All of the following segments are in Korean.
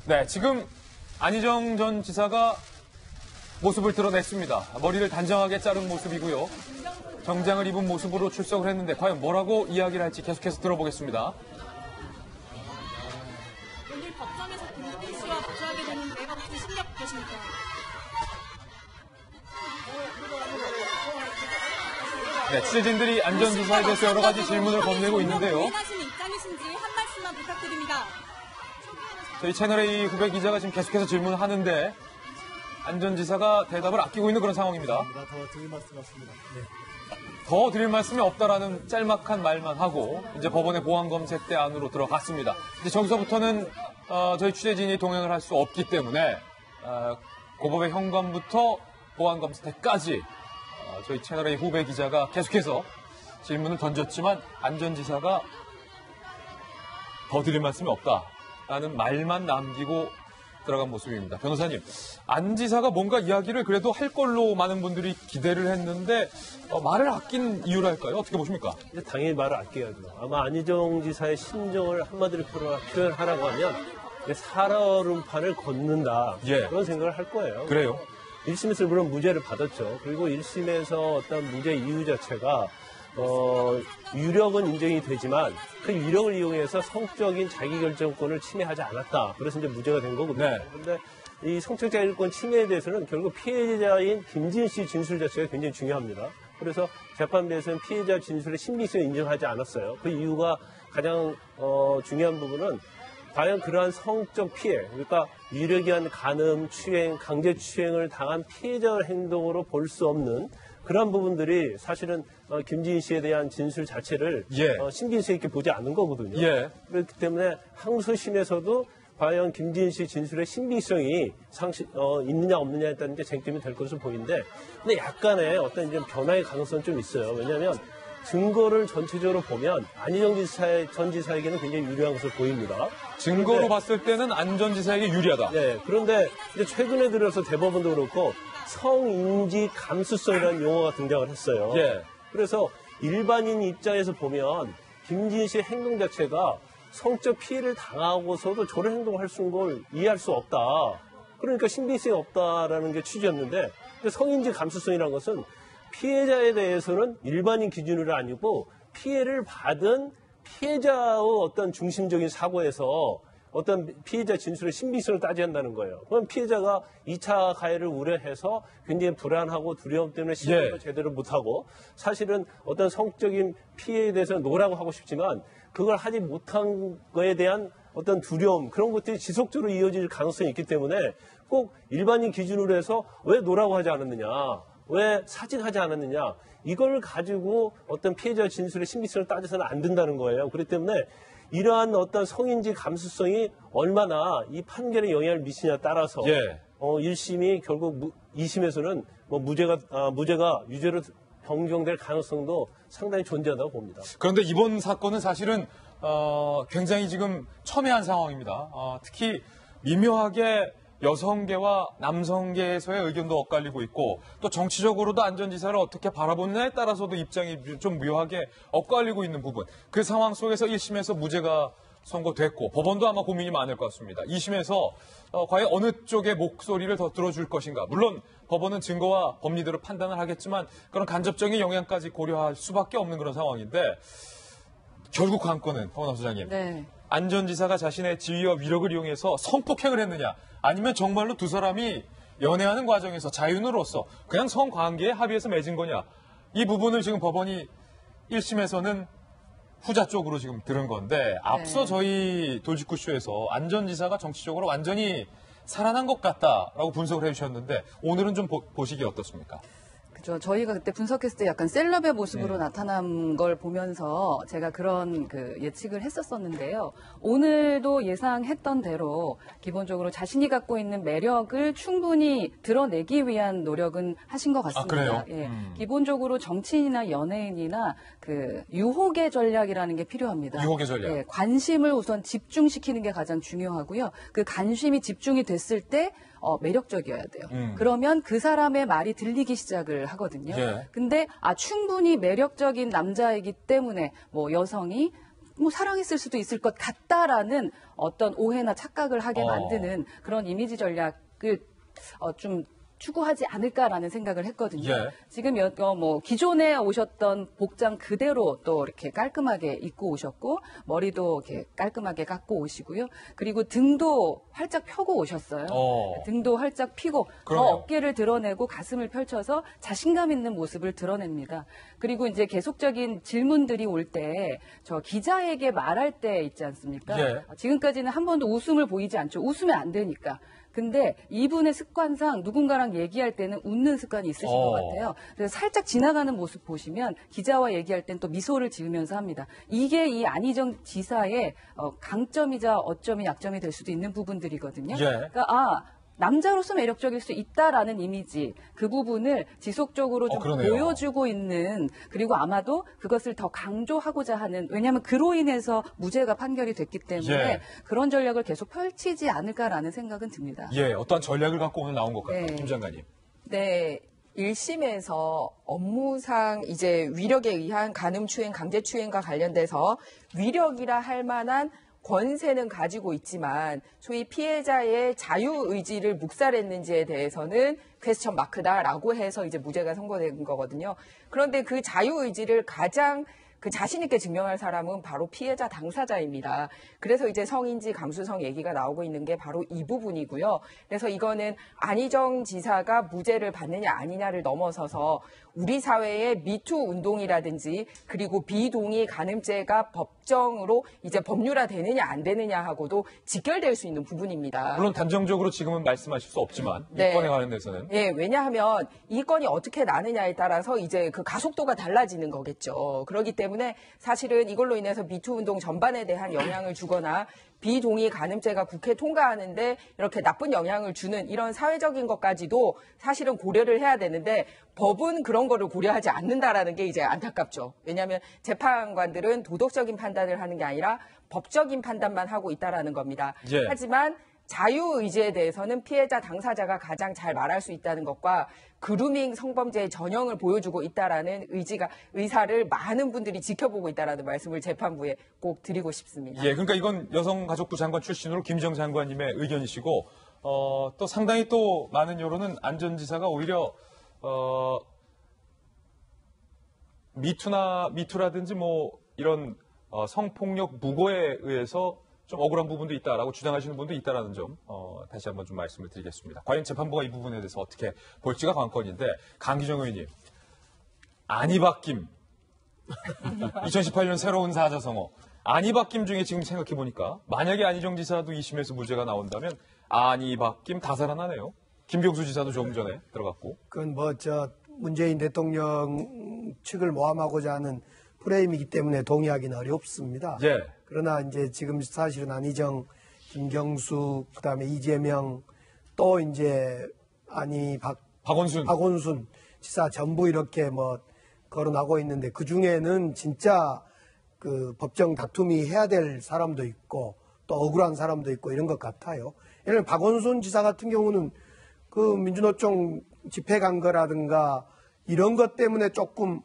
네, 지금 안희정 전 지사가 모습을 드러냈습니다. 머리를 단정하게 자른 모습이고요. 정장을 입은 모습으로 출석을 했는데 과연 뭐라고 이야기를 할지 계속해서 들어보겠습니다. 오늘 법정에서 김건희 씨와 마주하게 되는 내가 무슨 심리가 되십니까? 네, 취재진들이 안 전 지사에 대해서 여러 가지 질문을 건네고 있는데요. 부인하시는 입장이신지 한 말씀만 부탁드립니다. 저희 채널A 후배 기자가 지금 계속해서 질문을 하는데 안 전 지사가 대답을 아끼고 있는 그런 상황입니다. 더 드릴 말씀 없습니다. 네. 더 드릴 말씀이 없다라는 짤막한 말만 하고 이제 법원의 보안검색대 안으로 들어갔습니다. 이제 저기서부터는 저희 취재진이 동행을 할 수 없기 때문에 고법의 현관부터 보안검색대까지 저희 채널A 후배 기자가 계속해서 질문을 던졌지만 안 전 지사가 더 드릴 말씀이 없다라는 말만 남기고 들어간 모습입니다. 변호사님, 안 지사가 뭔가 이야기를 그래도 할 걸로 많은 분들이 기대를 했는데 말을 아낀 이유랄까요? 어떻게 보십니까? 당연히 말을 아껴야죠. 아마 안희정 지사의 심정을 한마디로 표현하라고 하면 살얼음판을 걷는다. 예. 그런 생각을 할 거예요. 그래요? 1심에서 물론 무죄를 받았죠. 그리고 1심에서 어떤 무죄 이유 자체가 유력은 인정이 되지만 그 유력을 이용해서 성적인 자기결정권을 침해하지 않았다. 그래서 이제 무죄가 된 거거든요. 네. 그런데 이 성적 자기결권 침해에 대해서는 결국 피해자인 김진 씨 진술 자체가 굉장히 중요합니다. 그래서 재판부에서는 피해자 진술의 신빙성을 인정하지 않았어요. 그 이유가 가장 중요한 부분은 과연 그러한 성적 피해, 그러니까 유력한 간음, 추행, 강제추행을 당한 피해자 행동으로 볼 수 없는 그런 부분들이 사실은 김지인 씨에 대한 진술 자체를 신빙성 있게 보지 않는 거거든요. 예. 그렇기 때문에 항소심에서도 과연 김지인 씨 진술의 신빙성이 있느냐 없느냐에 따른 게 쟁점이 될 것으로 보이는데, 근데 약간의 어떤 이제 변화의 가능성은 좀 있어요. 왜냐하면 증거를 전체적으로 보면 안희정 전 지사에게는 굉장히 유리한 것으로 보입니다. 증거로 봤을 때는 안 전 지사에게 유리하다. 네, 그런데 이제 최근에 들어서 대법원도 그렇고 성인지 감수성이라는 용어가 등장을 했어요. 예. 그래서 일반인 입장에서 보면 김진 씨의 행동 자체가 성적 피해를 당하고서도 저런 행동을 할 수 있는 걸 이해할 수 없다. 그러니까 신빙성이 없다라는 게 취지였는데, 성인지 감수성이라는 것은 피해자에 대해서는 일반인 기준으로 아니고 피해를 받은 피해자의 어떤 중심적인 사고에서 어떤 피해자 진술의 신빙성을 따져야 한다는 거예요. 그럼 피해자가 2차 가해를 우려해서 굉장히 불안하고 두려움 때문에 신고도 제대로 못하고, 사실은 어떤 성적인 피해에 대해서 노라고 하고 싶지만 그걸 하지 못한 거에 대한 어떤 두려움, 그런 것들이 지속적으로 이어질 가능성이 있기 때문에 꼭 일반인 기준으로 해서 왜 노라고 하지 않았느냐, 왜 사직하지 않았느냐, 이걸 가지고 어떤 피해자 진술의 신빙성을 따져서는 안 된다는 거예요. 그렇기 때문에 이러한 어떤 성인지 감수성이 얼마나 이 판결에 영향을 미치냐에 따라서 1심이 결국 2심에서는 뭐 무죄가 유죄로 변경될 가능성도 상당히 존재한다고 봅니다. 그런데 이번 사건은 사실은 굉장히 지금 첨예한 상황입니다. 특히 미묘하게 여성계와 남성계에서의 의견도 엇갈리고 있고, 또 정치적으로도 안 전 지사를 어떻게 바라보느냐에 따라서도 입장이 좀 묘하게 엇갈리고 있는 부분. 그 상황 속에서 1심에서 무죄가 선고됐고, 법원도 아마 고민이 많을 것 같습니다. 2심에서 과연 어느 쪽의 목소리를 더 들어줄 것인가. 물론 법원은 증거와 법리대로 판단을 하겠지만 그런 간접적인 영향까지 고려할 수밖에 없는 그런 상황인데, 결국 관건은 허은하 소장님, 안 전 지사가 자신의 지위와 위력을 이용해서 성폭행을 했느냐, 아니면 정말로 두 사람이 연애하는 과정에서 자윤으로서 그냥 성관계에 합의해서 맺은 거냐, 이 부분을 지금 법원이 1심에서는 후자 쪽으로 지금 들은 건데, 앞서 저희 돌직구쇼에서 안 전 지사가 정치적으로 완전히 살아난 것 같다라고 분석을 해주셨는데, 오늘은 좀 보시기 어떻습니까? 그죠. 저희가 그때 분석했을 때 약간 셀럽의 모습으로 나타난 걸 보면서 제가 그런 예측을 했었었는데요. 오늘도 예상했던 대로 기본적으로 자신이 갖고 있는 매력을 충분히 드러내기 위한 노력은 하신 것 같습니다. 그래요? 기본적으로 정치인이나 연예인이나 유혹의 전략이라는 게 필요합니다. 유혹의 전략. 관심을 우선 집중시키는 게 가장 중요하고요. 그 관심이 집중이 됐을 때 매력적이어야 돼요. 그러면 그 사람의 말이 들리기 시작을 하거든요. 근데 충분히 매력적인 남자이기 때문에 뭐 여성이 뭐 사랑했을 수도 있을 것 같다라는 어떤 오해나 착각을 하게 어. 만드는 그런 이미지 전략을 좀 추구하지 않을까라는 생각을 했거든요. 예. 지금 뭐 기존에 오셨던 복장 그대로 또 이렇게 깔끔하게 입고 오셨고 머리도 이렇게 깔끔하게 깎고 오시고요. 그리고 등도 활짝 펴고 오셨어요. 등도 활짝 피고 그러네요. 더 어깨를 드러내고 가슴을 펼쳐서 자신감 있는 모습을 드러냅니다. 그리고 이제 계속적인 질문들이 올 때 저 기자에게 말할 때 있지 않습니까? 예. 지금까지는 한 번도 웃음을 보이지 않죠. 웃으면 안 되니까. 근데 이분의 습관상 누군가랑 얘기할 때는 웃는 습관이 있으신 것 같아요. 그래서 살짝 지나가는 모습 보시면 기자와 얘기할 땐 또 미소를 지으면서 합니다. 이게 이 안희정 지사의 강점이자 어점이 약점이 될 수도 있는 부분들이거든요. 예. 그러니까 남자로서 매력적일 수 있다라는 이미지 그 부분을 지속적으로 좀 그러네요. 보여주고 있는 그리고 아마도 그것을 더 강조하고자 하는 왜냐하면 그로 인해서 무죄가 판결이 됐기 때문에 예. 그런 전략을 계속 펼치지 않을까라는 생각은 듭니다. 예, 어떠한 전략을 갖고 오늘 나온 것 같아요. 네. 김 장관님. 네. 1심에서 업무상 이제 위력에 의한 간음추행, 강제추행과 관련돼서 위력이라 할 만한 권세는 가지고 있지만 소위 피해자의 자유의지를 묵살했는지에 대해서는 퀘스천 마크다라고 해서 이제 무죄가 선고된 거거든요. 그런데 그 자유의지를 가장 자신 있게 증명할 사람은 바로 피해자 당사자입니다. 그래서 이제 성인지 감수성 얘기가 나오고 있는 게 바로 이 부분이고요. 그래서 이거는 안희정 지사가 무죄를 받느냐 아니냐를 넘어서서 우리 사회의 미투 운동이라든지 그리고 비동의 간음죄가 법정으로 이제 법률화 되느냐 안 되느냐 하고도 직결될 수 있는 부분입니다. 물론 단정적으로 지금은 말씀하실 수 없지만 네. 이 건에 관련돼서는 예, 왜냐하면 이 건이 어떻게 나느냐에 따라서 이제 그 가속도가 달라지는 거겠죠. 그렇기 때문에 사실은 이걸로 인해서 미투 운동 전반에 대한 영향을 주거나 비동의 간음죄가 국회 통과하는데 이렇게 나쁜 영향을 주는 이런 사회적인 것까지도 사실은 고려를 해야 되는데 법은 그런 거를 고려하지 않는다라는 게 이제 안타깝죠. 왜냐하면 재판관들은 도덕적인 판단을 하는 게 아니라 법적인 판단만 하고 있다라는 겁니다. 예. 하지만 자유의지에 대해서는 피해자 당사자가 가장 잘 말할 수 있다는 것과 그루밍 성범죄의 전형을 보여주고 있다라는 의사를 많은 분들이 지켜보고 있다라는 말씀을 재판부에 꼭 드리고 싶습니다. 예, 그러니까 이건 여성가족부 장관 출신으로 김정 장관님의 의견이시고 또 상당히 또 많은 여론은 안 전 지사가 오히려 미투라든지 뭐 이런 성폭력 무고에 의해서 좀 억울한 부분도 있다라고 주장하시는 분도 있다라는 점 다시 한번 좀 말씀을 드리겠습니다. 과연 재판부가 이 부분에 대해서 어떻게 볼지가 관건인데 강기정 의원님 안이 바뀜 2018년 새로운 사자성어 안이 바뀜 중에 지금 생각해 보니까 만약에 안희정 지사도 2심에서 무죄가 나온다면 안이 바뀜 다 살아나네요. 김경수 지사도 조금 전에 들어갔고 그건 문재인 대통령 측을 모함하고자 하는 프레임이기 때문에 동의하기는 어렵습니다. 예. 그러나 이제 지금 사실은 안희정, 김경수, 그다음에 이재명 또 이제 박원순 지사 전부 이렇게 거론하고 있는데 그 중에는 진짜 그 법정 다툼이 해야 될 사람도 있고 또 억울한 사람도 있고 이런 것 같아요. 예를 들면 박원순 지사 같은 경우는 그 민주노총 집회 간 거라든가 이런 것 때문에 조금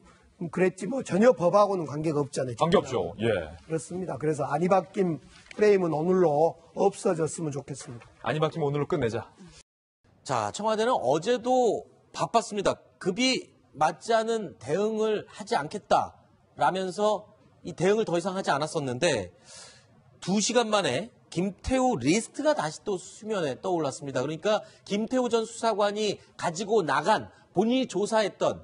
그랬지 전혀 법하고는 관계가 없잖아요. 관계없죠. 예. 그렇습니다. 그래서 안이 바뀐 프레임은 오늘로 없어졌으면 좋겠습니다. 안이 바뀌면 오늘로 끝내자. 자, 청와대는 어제도 바빴습니다. 급이 맞지 않은 대응을 하지 않겠다라면서 이 대응을 더 이상 하지 않았었는데 2시간 만에 김태우 리스트가 다시 또 수면에 떠올랐습니다. 그러니까 김태우 전 수사관이 가지고 나간 본인이 조사했던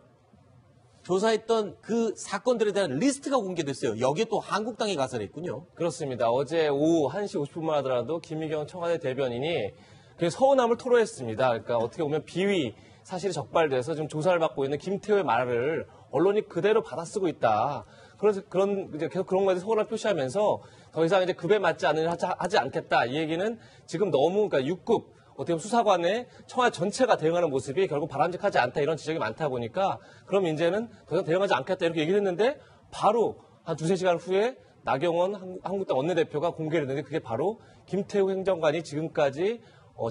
그 사건들에 대한 리스트가 공개됐어요. 여기에 또 한국당이 가설했군요. 그렇습니다. 어제 오후 1시 50분만 하더라도 김의겸 청와대 대변인이 그 서운함을 토로했습니다. 그러니까 어떻게 보면 비위 사실이 적발돼서 지금 조사를 받고 있는 김태우의 말을 언론이 그대로 받아쓰고 있다. 그래서 계속 그런 거에 서운함을 표시하면서 더 이상 이제 급에 맞지 하지 않겠다. 이 얘기는 지금 너무 그러니까 6급 어떻게 보면 수사관의 청와대 전체가 대응하는 모습이 결국 바람직하지 않다 이런 지적이 많다 보니까 그럼 이제는 더 이상 대응하지 않겠다 이렇게 얘기를 했는데 바로 한 2-3시간 후에 나경원 한국당 원내대표가 공개를 했는데 그게 바로 김태우 행정관이 지금까지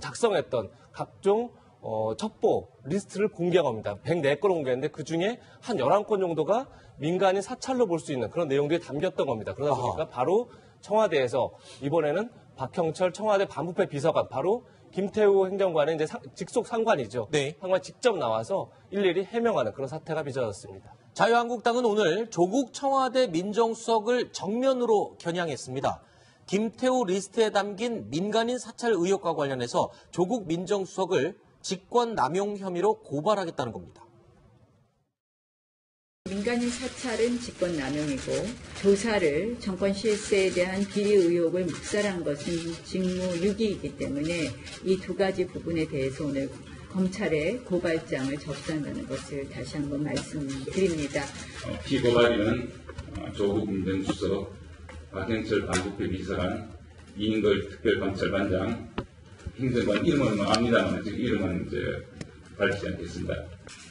작성했던 각종 첩보 리스트를 공개한 겁니다. 104건을 공개했는데 그중에 한 11건 정도가 민간인 사찰로 볼 수 있는 그런 내용들이 담겼던 겁니다. 그러다 보니까 바로 청와대에서 이번에는 박형철 청와대 반부패 비서관 바로 김태우 행정관의 이제 직속 상관이죠. 네. 상관 직접 나와서 일일이 해명하는 그런 사태가 빚어졌습니다. 자유한국당은 오늘 조국 청와대 민정수석을 정면으로 겨냥했습니다. 김태우 리스트에 담긴 민간인 사찰 의혹과 관련해서 조국 민정수석을 직권 남용 혐의로 고발하겠다는 겁니다. 민간인 사찰은 직권 남용이고 조사를 정권 실세에 대한 비리 의혹을 묵살한 것은 직무유기이기 때문에 이 두 가지 부분에 대해서 오늘 검찰에 고발장을 접수한다는 것을 다시 한번 말씀드립니다. 피고발인은 조국 민정수석, 박형철 반부패 비서관, 이인걸 특별감찰반장, 행정관 이름은 압니다만 지금 이름은 밝히지 않겠습니다.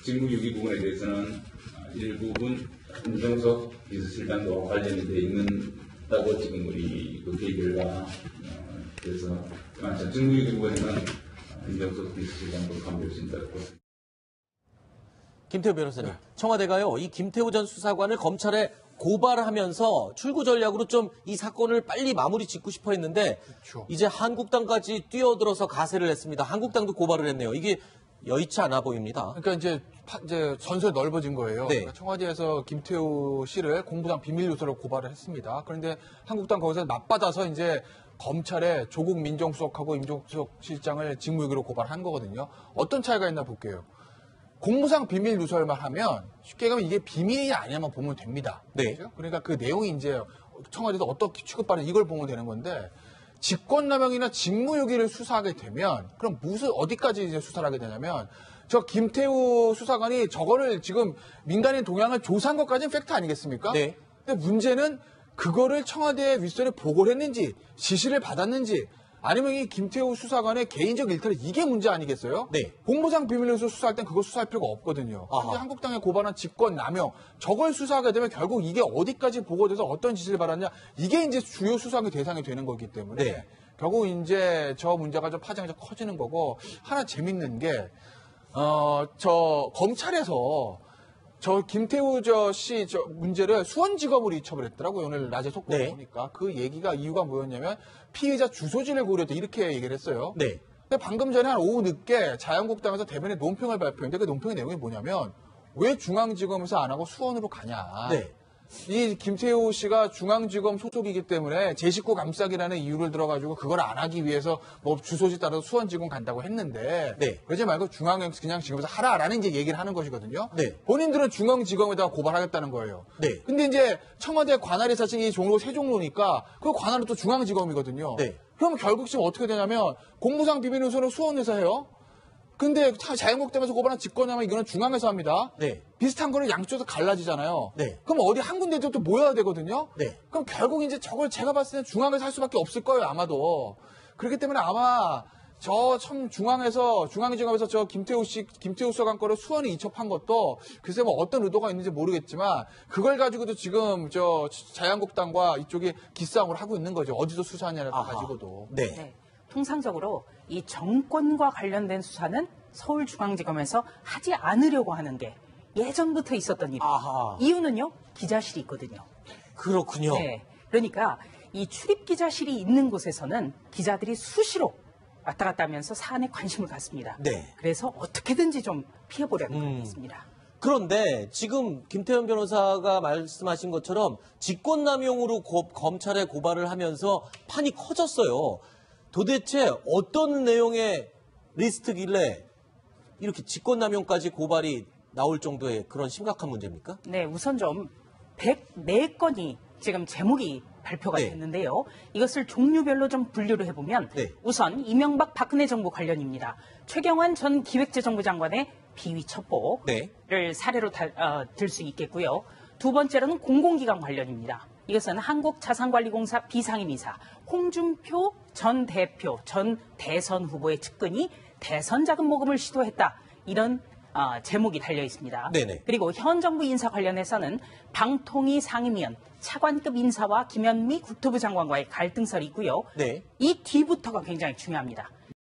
직무유기 부분에 대해서는 일부분 민정수석 비서실장과 관련이 되어 있다고 지금 우리 국회 결과 그래서 직무유기 부분에는 민정수석 비서실장도 감별 수 있다고. 김태우 변호사님, 청와대가요, 이 김태우 전 수사관을 검찰에 고발하면서 출구 전략으로 좀 이 사건을 빨리 마무리 짓고 싶어 했는데 이제 한국당까지 뛰어들어서 가세를 했습니다. 한국당도 고발을 했네요. 이게 여의치 않아 보입니다. 그러니까 이제 전선이 넓어진 거예요. 네. 그러니까 청와대에서 김태우 씨를 공부상 비밀 요소로 고발을 했습니다. 그런데 한국당 거기서 맞받아서 이제 검찰에 조국 민정수석하고 임종석 실장을 직무유기로 고발한 거거든요. 어떤 차이가 있나 볼게요. 공무상 비밀 누설만 하면 쉽게 얘기하면 이게 비밀이냐 아니냐만 보면 됩니다. 네. 그렇죠? 그러니까 그 내용이 이제 청와대에서 어떻게 취급받는 이걸 보면 되는 건데 직권남용이나 직무유기를 수사하게 되면 그럼 어디까지 이제 수사를 하게 되냐면 저 김태우 수사관이 저거를 지금 민간인 동향을 조사한 것까지는 팩트 아니겠습니까? 네. 근데 문제는 그거를 청와대 윗선에 보고를 했는지 지시를 받았는지 아니면 이 김태우 수사관의 개인적 일탈이 이게 문제 아니겠어요? 네. 공무상 비밀요소 수사할 땐 그거 수사할 필요가 없거든요. 근데 한국당에 고발한 직권 남용 저걸 수사하게 되면 결국 이게 어디까지 보고돼서 어떤 지시를 받았냐 이게 이제 주요 수사의 대상이 되는 거기 때문에 네. 결국 이제 저 문제가 좀 파장이 좀 커지는 거고 하나 재밌는 게 저 검찰에서 저 김태우 씨 문제를 수원지검으로 이첩을 했더라고요. 오늘 낮에 속보를 네. 보니까 그 얘기가 이유가 뭐였냐면 피의자 주소지를 고려했다 이렇게 얘기를 했어요. 네. 근데 방금 전에 한 오후 늦게 자유한국당에서 대변인 논평을 발표했는데 그 논평의 내용이 뭐냐면 왜 중앙지검에서 안 하고 수원으로 가냐. 네. 이 김태우 씨가 중앙지검 소속이기 때문에 제 식구 감싸기라는 이유를 들어가지고 그걸 안 하기 위해서 뭐 주소지 따라서 수원지검 간다고 했는데 네. 그러지 말고 그냥 지검에서 하라라는 이제 얘기를 하는 것이거든요. 네. 본인들은 중앙지검에다가 고발하겠다는 거예요. 네. 근데 이제 청와대 관할이 사실 이 종로 세 종로니까 그 관할은 또 중앙지검이거든요. 네. 그럼 결국 지금 어떻게 되냐면 공무상 비밀요소는 수원에서 해요. 근데 자유한국당에서 고발한 직권남용 이거는 중앙에서 합니다. 네. 비슷한 거를 양쪽에서 갈라지잖아요. 네. 그럼 어디 한 군데도 또 모여야 되거든요. 네. 그럼 결국 이제 저걸 제가 봤을 때는 중앙에서 할 수밖에 없을 거예요, 아마도. 그렇기 때문에 아마 중앙지검에서 저 김태우 수사관 거를 수원에 이첩한 것도 글쎄 뭐 어떤 의도가 있는지 모르겠지만 그걸 가지고도 지금 저 자유한국당과 이쪽이 기싸움을 하고 있는 거죠. 어디서 수사하냐를 가지고도. 네. 네. 통상적으로 이 정권과 관련된 수사는 서울중앙지검에서 하지 않으려고 하는 게 예전부터 있었던 일이에요. 아하. 이유는요, 기자실이 있거든요. 그렇군요. 네. 그러니까 이 출입 기자실이 있는 곳에서는 기자들이 수시로 왔다 갔다 하면서 사안에 관심을 갖습니다. 네. 그래서 어떻게든지 좀 피해보려고 하고 있습니다. 그런데 지금 김태현 변호사가 말씀하신 것처럼 직권남용으로 검찰에 고발을 하면서 판이 커졌어요. 도대체 어떤 내용의 리스트길래 이렇게 직권남용까지 고발이 나올 정도의 그런 심각한 문제입니까? 네, 우선 좀 104건이 지금 제목이 발표가 네. 됐는데요. 이것을 종류별로 좀 분류를 해보면 네. 우선 이명박 박근혜 정부 관련입니다. 최경환 전 기획재정부 장관의 비위 첩보를 네. 사례로 들 수 있겠고요. 두 번째로는 공공기관 관련입니다. 이것은 한국자산관리공사 비상임이사 홍준표 전 대표 전 대선 후보의 측근이 대선 자금 모금을 시도했다. 이런 제목이 달려 있습니다. 네네. 그리고 현 정부 인사 관련해서는 방통위 상임위원 차관급 인사와 김현미 국토부 장관과의 갈등설이 있고요. 네. 이 뒤부터가 굉장히 중요합니다.